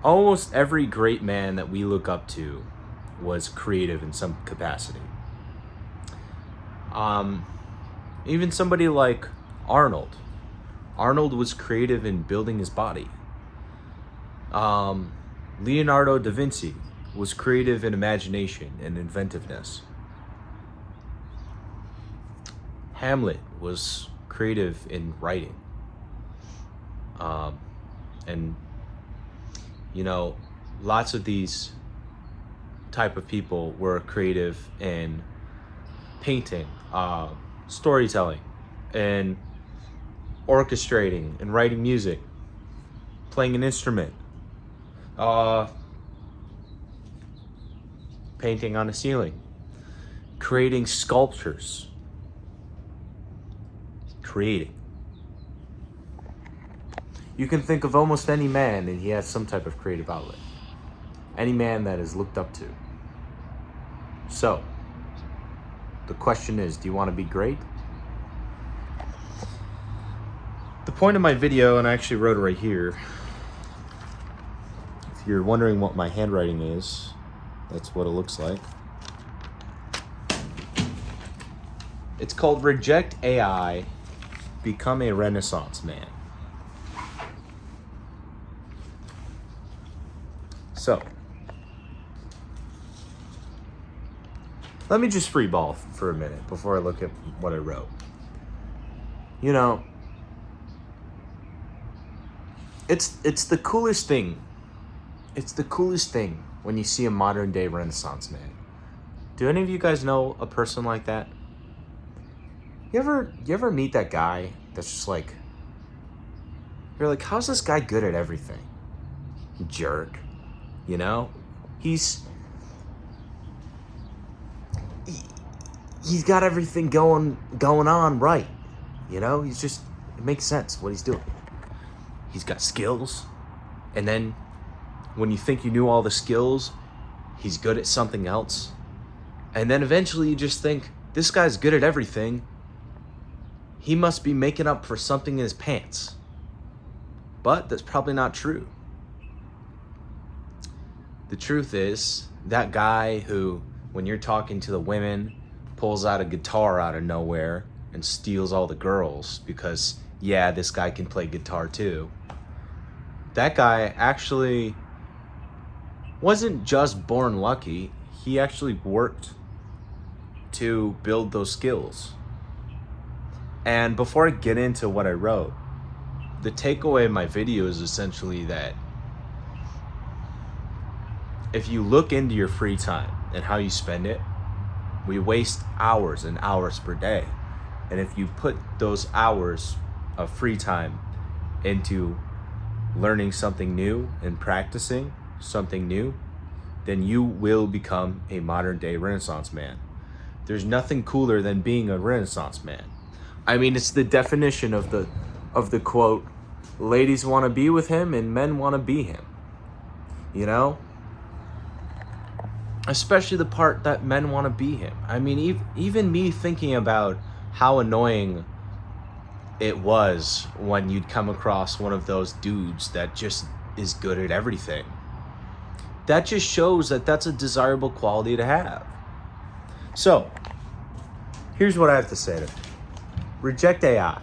almost every great man that we look up to was creative in some capacity. Even somebody like Arnold. Arnold was creative in building his body. Leonardo da Vinci was creative in imagination and inventiveness. Hamlet was creative in writing. And, you know, lots of these type of people were creative in painting, storytelling, and orchestrating and writing music, playing an instrument, painting on a ceiling, creating sculptures, creating. You can think of almost any man and he has some type of creative outlet. Any man that is looked up to. So, the question is, do you want to be great? The point of my video, and I actually wrote it right here. If you're wondering what my handwriting is, that's what it looks like. It's called Reject AI, Become a Renaissance Man. So, let me just freeball for a minute before I look at what I wrote. You know, it's the coolest thing. It's the coolest thing when you see a modern day Renaissance man. Do any of you guys know a person like that? You ever meet that guy that's just like, you're like, how's this guy good at everything? Jerk. You know? He's got everything going on right. You know? He's just, it makes sense what he's doing. He's got skills. And then when you think you knew all the skills, he's good at something else. And then eventually you just think, this guy's good at everything. He must be making up for something in his pants. But that's probably not true. The truth is, that guy who, when you're talking to the women, pulls out a guitar out of nowhere and steals all the girls because, yeah, this guy can play guitar too. That guy actually wasn't just born lucky. He actually worked to build those skills. And before I get into what I wrote, the takeaway of my video is essentially that if you look into your free time and how you spend it, we waste hours and hours per day. And if you put those hours of free time into learning something new and practicing something new, then you will become a modern day Renaissance man. There's nothing cooler than being a Renaissance man. I mean, it's the definition of the quote, ladies want to be with him and men want to be him. You know? Especially the part that men want to be him. I mean, even me thinking about how annoying it was when you'd come across one of those dudes that just is good at everything. That just shows that that's a desirable quality to have. So, here's what I have to say to you. Reject AI.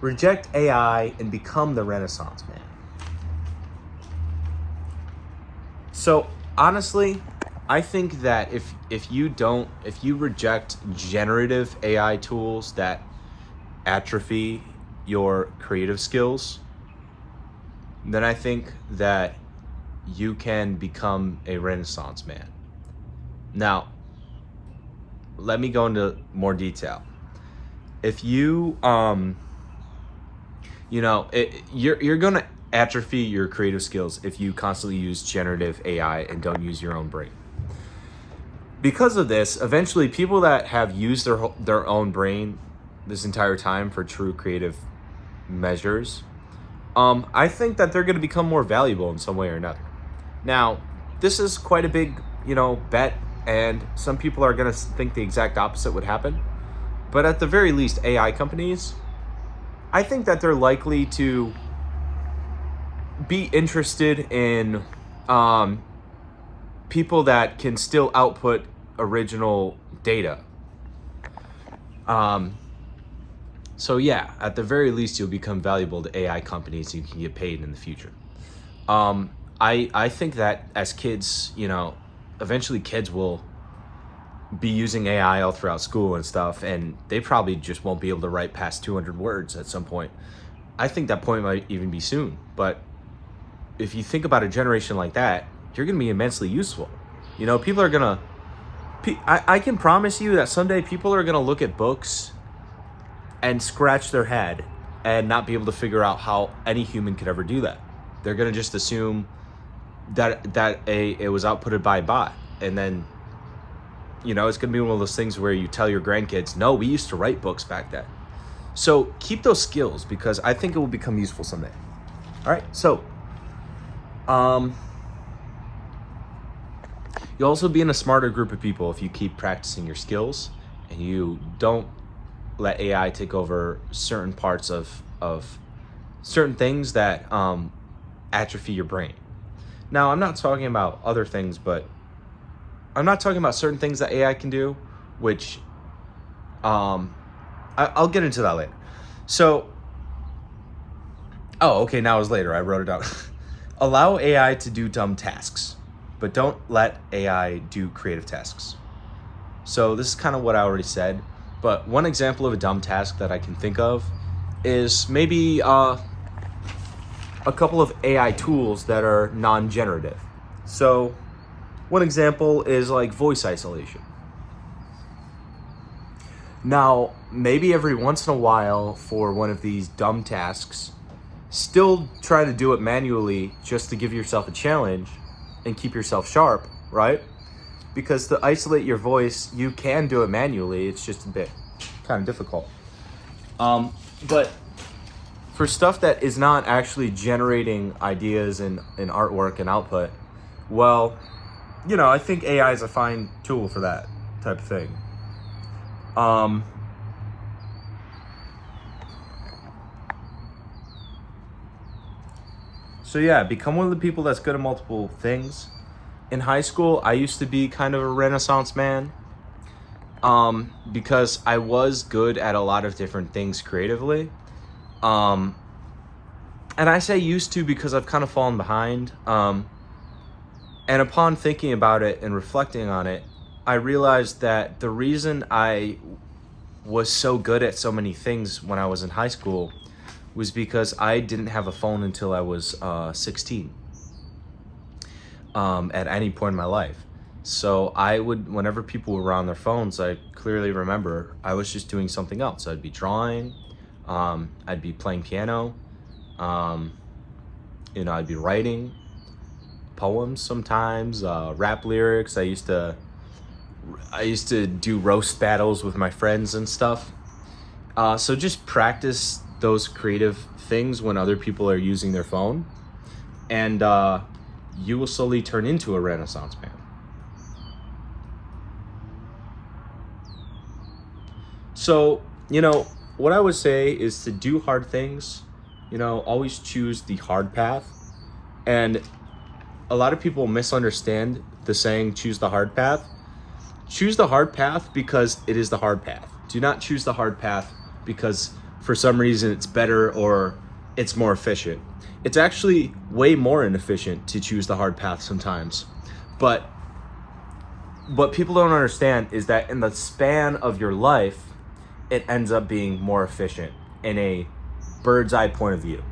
Reject AI and become the Renaissance man. So honestly, I think that if you reject generative AI tools that atrophy your creative skills, then I think that you can become a Renaissance man. Now, let me go into more detail. If you, you're gonna atrophy your creative skills if you constantly use generative AI and don't use your own brain. Because of this, eventually people that have used their own brain this entire time for true creative measures, I think that they're going to become more valuable in some way or another. Now, this is quite a big, bet, and some people are going to think the exact opposite would happen. But at the very least, AI companies, I think that they're likely to be interested in people that can still output original data. So yeah, at the very least, you'll become valuable to AI companies and you can get paid in the future. I think that as kids, eventually kids will be using AI all throughout school and stuff, and they probably just won't be able to write past 200 words at some point. I think that point might even be soon. But if you think about a generation like that, you're going to be immensely useful. People are going to... I can promise you that someday people are going to look at books and scratch their head and not be able to figure out how any human could ever do that. They're going to just assume that it was outputted by a bot. And then, it's going to be one of those things where you tell your grandkids, no, we used to write books back then. So keep those skills because I think it will become useful someday. All right, so you'll also be in a smarter group of people if you keep practicing your skills and you don't let AI take over certain parts of certain things that atrophy your brain. Now, I'm not talking about other things, but I'm not talking about certain things that AI can do, which I'll get into that later. So, okay, now it's later. I wrote it down. Allow AI to do dumb tasks, but don't let AI do creative tasks. So this is kind of what I already said, but one example of a dumb task that I can think of is maybe a couple of AI tools that are non-generative. So one example is like voice isolation. Now, maybe every once in a while for one of these dumb tasks, still try to do it manually just to give yourself a challenge and keep yourself sharp, right? Because to isolate your voice, you can do it manually. It's just a bit kind of difficult. But for stuff that is not actually generating ideas and artwork and output, well, I think AI is a fine tool for that type of thing. So yeah, become one of the people that's good at multiple things. In high school, I used to be kind of a Renaissance man, because I was good at a lot of different things creatively. And I say used to because I've kind of fallen behind. And upon thinking about it and reflecting on it, I realized that the reason I was so good at so many things when I was in high school was because I didn't have a phone until I was 16 at any point in my life. So I would, whenever people were on their phones, I clearly remember I was just doing something else. I'd be drawing, I'd be playing piano, I'd be writing poems sometimes, rap lyrics. I used to do roast battles with my friends and stuff. So just practice those creative things when other people are using their phone, and you will slowly turn into a Renaissance man. So, what I would say is to do hard things, always choose the hard path. And a lot of people misunderstand the saying, choose the hard path. Choose the hard path because it is the hard path. Do not choose the hard path because for some reason it's better or it's more efficient. It's actually way more inefficient to choose the hard path sometimes. But what people don't understand is that in the span of your life, it ends up being more efficient in a bird's eye point of view.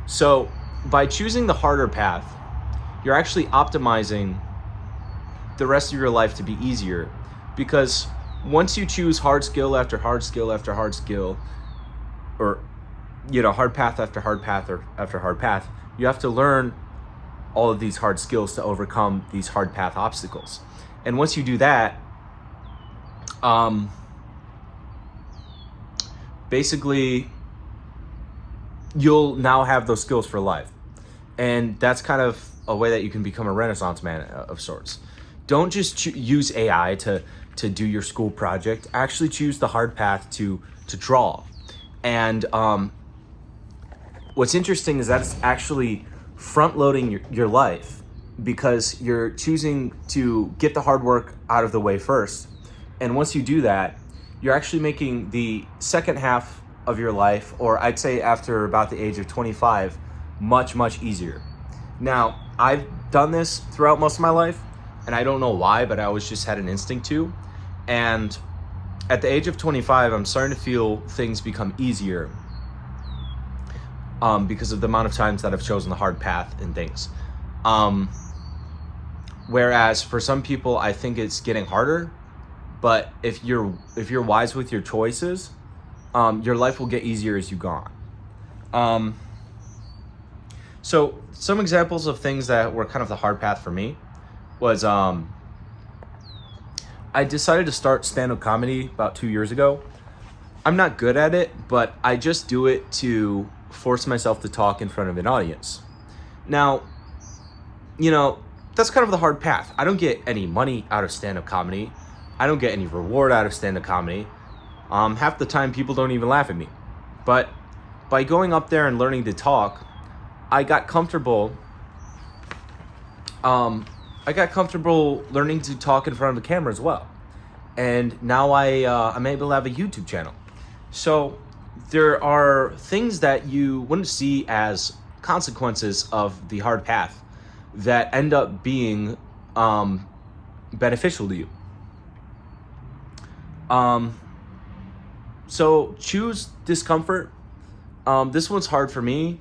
So by choosing the harder path, you're actually optimizing the rest of your life to be easier, because once you choose hard skill after hard skill after hard skill, or hard path after hard path or after hard path, you have to learn all of these hard skills to overcome these hard path obstacles. And once you do that, basically you'll now have those skills for life. And that's kind of a way that you can become a Renaissance man of sorts. Don't just use AI to do your school project. Actually choose the hard path to draw. And what's interesting is that it's actually front loading your life because you're choosing to get the hard work out of the way first. And once you do that, you're actually making the second half of your life, or I'd say after about the age of 25, much, much easier. Now, I've done this throughout most of my life, and I don't know why, but I always just had an instinct to. And at the age of 25, I'm starting to feel things become easier because of the amount of times that I've chosen the hard path and things. Whereas for some people, I think it's getting harder. But if you're wise with your choices, your life will get easier as you go on. So some examples of things that were kind of the hard path for me was I decided to start stand-up comedy about 2 years ago. I'm not good at it, but I just do it to force myself to talk in front of an audience. Now, that's kind of the hard path. I don't get any money out of stand-up comedy. I don't get any reward out of stand-up comedy. Half the time people don't even laugh at me. But by going up there and learning to talk, I got comfortable learning to talk in front of the camera as well. And now I'm able to have a YouTube channel. So there are things that you wouldn't see as consequences of the hard path that end up being beneficial to you. So choose discomfort. This one's hard for me.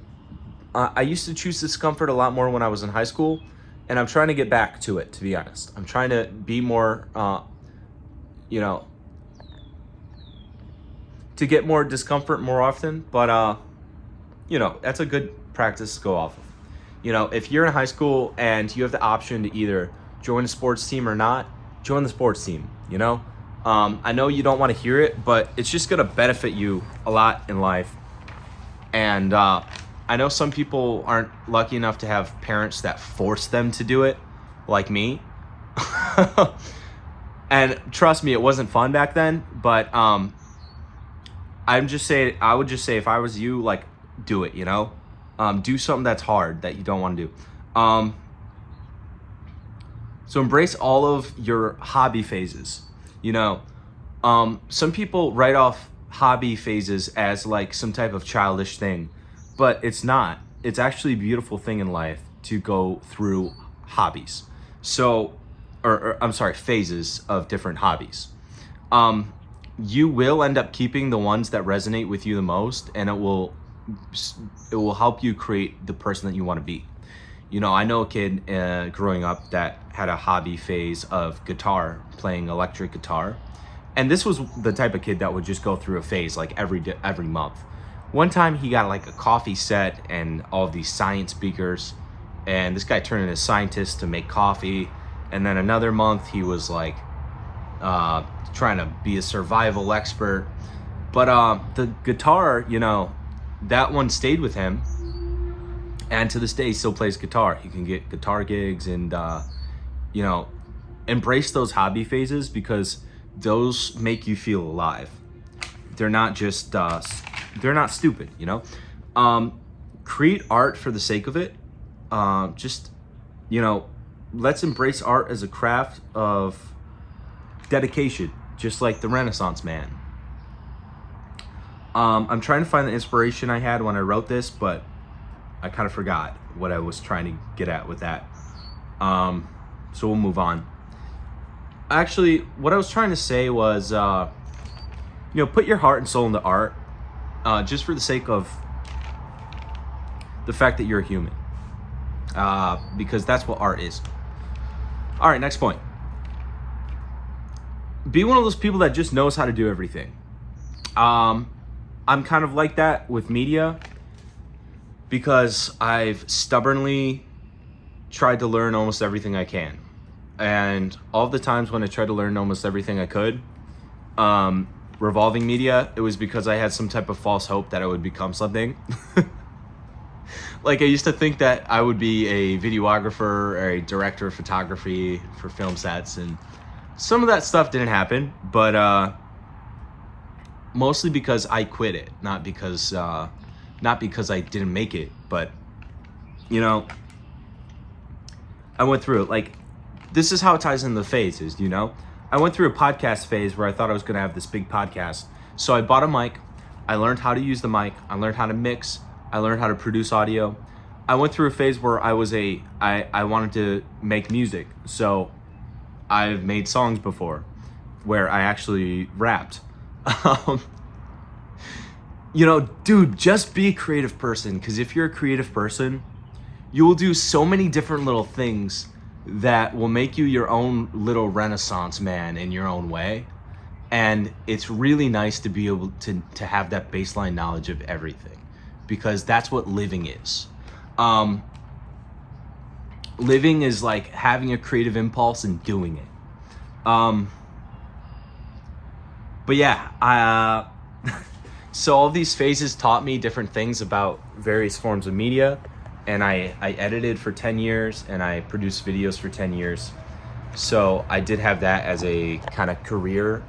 I used to choose discomfort a lot more when I was in high school, and I'm trying to get back to it, to be honest. I'm trying to be more, to get more discomfort more often, but, that's a good practice to go off of. If you're in high school and you have the option to either join a sports team or not, join the sports team, I know you don't want to hear it, but it's just going to benefit you a lot in life. And I know some people aren't lucky enough to have parents that force them to do it, like me. And trust me, it wasn't fun back then, but I would just say if I was you, like, do it, do something that's hard that you don't want to do. So embrace all of your hobby phases. Some people write off hobby phases as like some type of childish thing, but it's not. It's actually a beautiful thing in life to go through hobbies. So, phases of different hobbies. You will end up keeping the ones that resonate with you the most, and it will help you create the person that you want to be. I know a kid growing up that had a hobby phase of guitar, playing electric guitar. And this was the type of kid that would just go through a phase like every month. One time he got like a coffee set and all of these science beakers, and this guy turned into a scientist to make coffee. And then another month he was like trying to be a survival expert. But the guitar, that one stayed with him. And to this day, he still plays guitar. He can get guitar gigs and, embrace those hobby phases because those make you feel alive. They're not just, they're not stupid, Create art for the sake of it. Let's embrace art as a craft of dedication, just like the Renaissance man. I'm trying to find the inspiration I had when I wrote this, but I kind of forgot what I was trying to get at with that. So we'll move on. Actually, what I was trying to say was, put your heart and soul into art, just for the sake of the fact that you're a human, because that's what art is. All right, next point. Be one of those people that just knows how to do everything. I'm kind of like that with media, because I've stubbornly tried to learn almost everything I can. And all the times when I tried to learn almost everything I could, revolving media, it was because I had some type of false hope that I would become something. Like, I used to think that I would be a videographer or a director of photography for film sets, and some of that stuff didn't happen, but mostly because I quit it, not because I didn't make it, but You know, I went through it. Like, this is how it ties into the phases, you know? I went through a podcast phase where I thought I was gonna have this big podcast. So I bought a mic, I learned how to use the mic, I learned how to mix, I learned how to produce audio. I went through a phase where I wanted to make music. So I've made songs before where I actually rapped. You know, dude, just be a creative person, because if you're a creative person, you will do so many different little things that will make you your own little Renaissance man in your own way. And it's really nice to be able to have that baseline knowledge of everything, because that's what living is. Living is like having a creative impulse and doing it. But yeah, so all these phases taught me different things about various forms of media. And I edited for 10 years and I produced videos for 10 years. So I did have that as a kind of career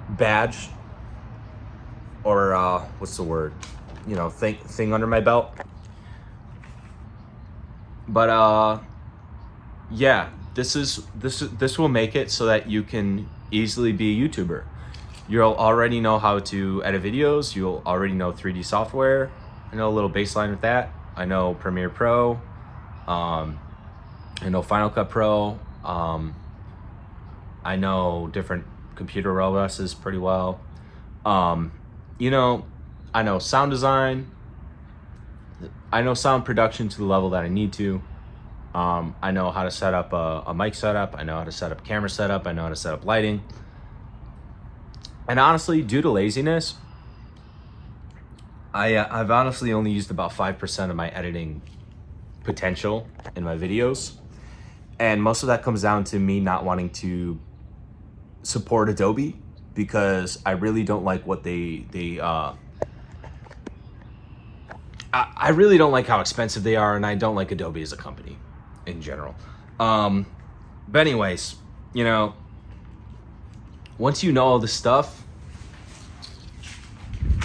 badge, or what's the word? You know, thing under my belt. But yeah, this will make it so that you can easily be a YouTuber. You'll already know how to edit videos. You'll already know 3D software. I know a little baseline with that. I know Premiere Pro. I know Final Cut Pro. I know different computer OSs pretty well. You know, I know sound design. I know sound production to the level that I need to. I know how to set up a mic setup. I know how to set up camera setup. I know how to set up lighting. And honestly, due to laziness, I've honestly only used about 5% of my editing potential in my videos. And most of that comes down to me not wanting to support Adobe, because I really don't like what I really don't like how expensive they are, and I don't like Adobe as a company in general. But anyways, you know, once you know all this stuff,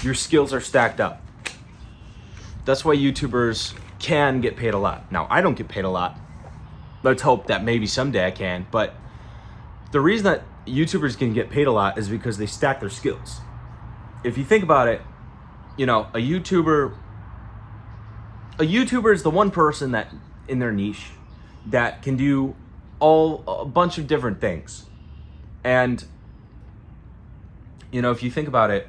your skills are stacked up. That's why YouTubers can get paid a lot. Now, I don't get paid a lot. Let's hope that maybe someday I can. But the reason that YouTubers can get paid a lot is because they stack their skills. If you think about it, you know, a YouTuber is the one person that in their niche that can do a bunch of different things. And, you know, if you think about it,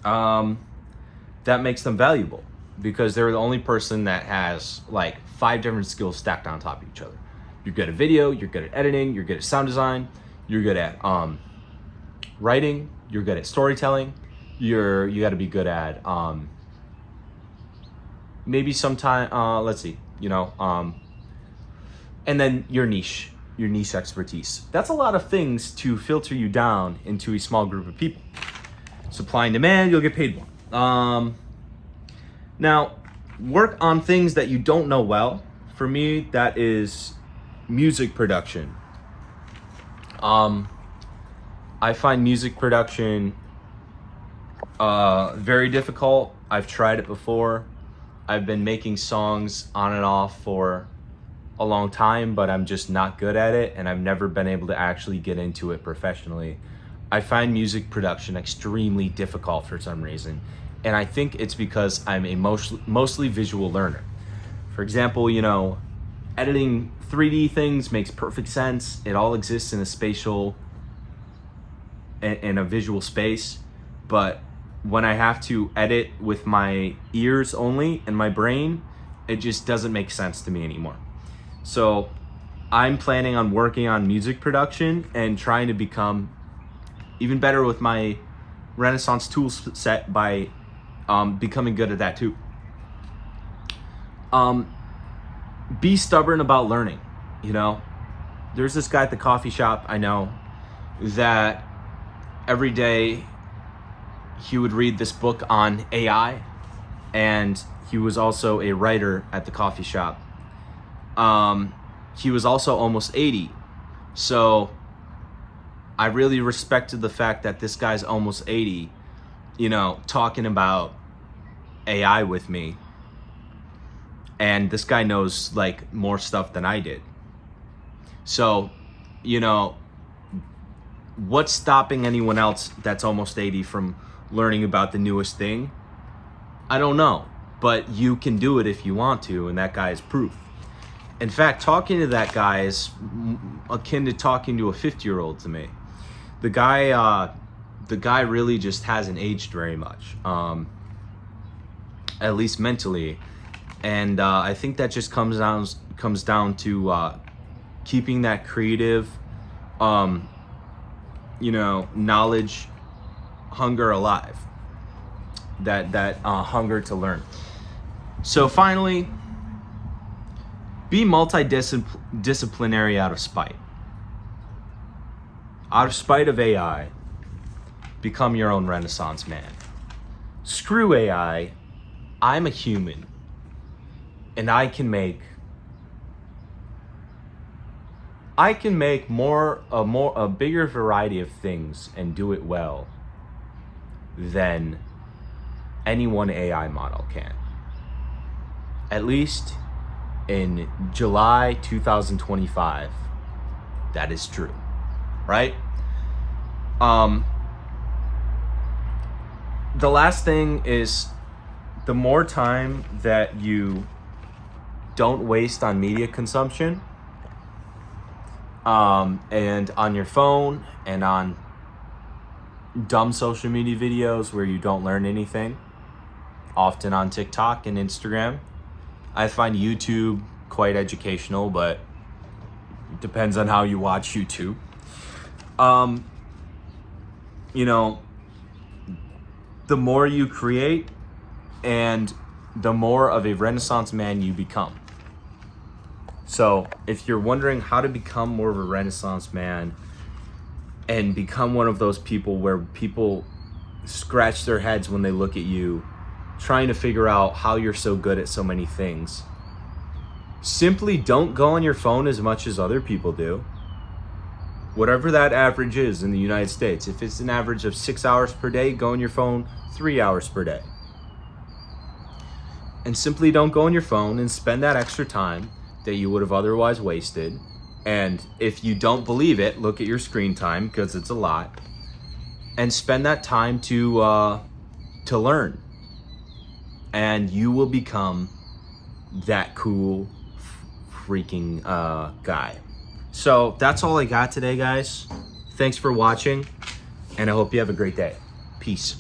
that makes them valuable, because they're the only person that has like 5 different skills stacked on top of each other. You're good at video, you're good at editing, you're good at sound design, you're good at writing, you're good at storytelling, you got to be good at maybe sometime let's see, you know, and then your niche expertise. That's a lot of things to filter you down into a small group of people. Supply and demand, you'll get paid more. Now, work on things that you don't know well. For me, that is music production. I find music production very difficult. I've tried it before. I've been making songs on and off for a long time, but I'm just not good at it, and I've never been able to actually get into it professionally. I find music production extremely difficult for some reason, and I think it's because I'm a mostly visual learner. For example, you know, editing 3D things makes perfect sense. It all exists in a spatial, in a visual space, but when I have to edit with my ears only and my brain, it just doesn't make sense to me anymore. So I'm planning on working on music production and trying to become even better with my Renaissance tool set by becoming good at that too. Be stubborn about learning. You know, there's this guy at the coffee shop I know that every day he would read this book on AI, and he was also a writer at the coffee shop. He was also almost 80. So I really respected the fact that this guy's almost 80, you know, talking about AI with me. And this guy knows like more stuff than I did. So, you know, what's stopping anyone else that's almost 80 from learning about the newest thing? I don't know, but you can do it if you want to, and that guy is proof. In fact, talking to that guy is akin to talking to a 50-year-old to me. The guy really just hasn't aged very much, at least mentally, and I think that just comes down to keeping that creative, knowledge hunger alive. That hunger to learn. So finally, be multidisciplinary out of spite. Out of spite of AI, become your own Renaissance man. Screw AI, I'm a human, and I can make a bigger variety of things and do it well than any one AI model can. At least in July 2025, that is true, right? The last thing is, the more time that you don't waste on media consumption, and on your phone and on dumb social media videos where you don't learn anything, often on TikTok and Instagram. I find YouTube quite educational, but it depends on how you watch YouTube. The more you create and the more of a Renaissance man you become. So if you're wondering how to become more of a Renaissance man and become one of those people where people scratch their heads when they look at you, trying to figure out how you're so good at so many things, simply don't go on your phone as much as other people do. Whatever that average is in the United States, if it's an average of 6 hours per day, go on your phone 3 hours per day. And simply don't go on your phone and spend that extra time that you would have otherwise wasted. And if you don't believe it, look at your screen time, because it's a lot, and spend that time to learn. And you will become that cool freaking guy. So that's all I got today, guys. Thanks for watching, and I hope you have a great day. Peace.